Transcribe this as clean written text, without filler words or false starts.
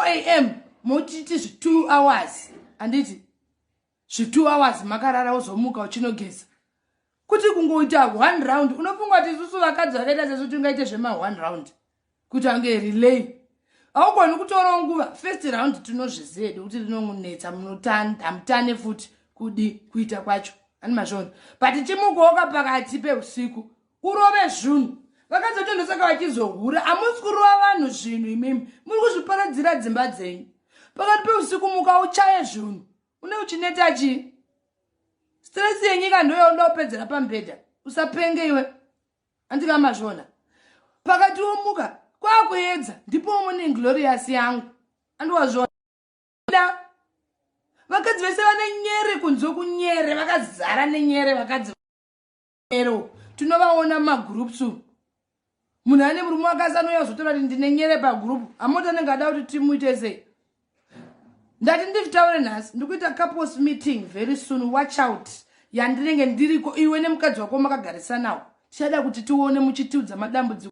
4 a.m. mochiti 2 hours. Anditi 2 hours makarara uzomuka uchinogeza. Kuti kungoita 1 round. Unofunga kuti isusu vakadzi vakaita sesu tingaite zvema 1 round. Kuti ange relay. Augoni kutora nguva first round tinozviziva kuti rinonetsa munotanda mutane futi kudi kuita kwacho. Ani mazvona. But chimukoka pakati peusiku urove zvinhu. Vakazoti saka vachizohura amusi kurova vanhu zvinhu imimi muri kuzviparadzira dzimba dzenyu. Pakati peusiku muka uchaye zvinhu. Une uchineta chi? Stress yenyika ndoyo ndopedzera pambedha. Usapenge iwe. Andika mazvona. Pakati womuka kwakuedza ndipo mune glorious yangu. Andiwazvona. Vakadzi vese vane nyere kunzo kunyere vakazara nenyere vakadzi. Ero tinovaona magroups. Munhu ane murume akasanoya zotora kuti ndine nyere pagroup. Amota nengada kuti timuite sei. Ndati ndivitaure nhasi ndikuita couples meeting very soon. Watch out. Yandinenge ndiriko iwe nemukadzi wako makagarisanawo. Tichada kuti tione muchitiudza madambudziko.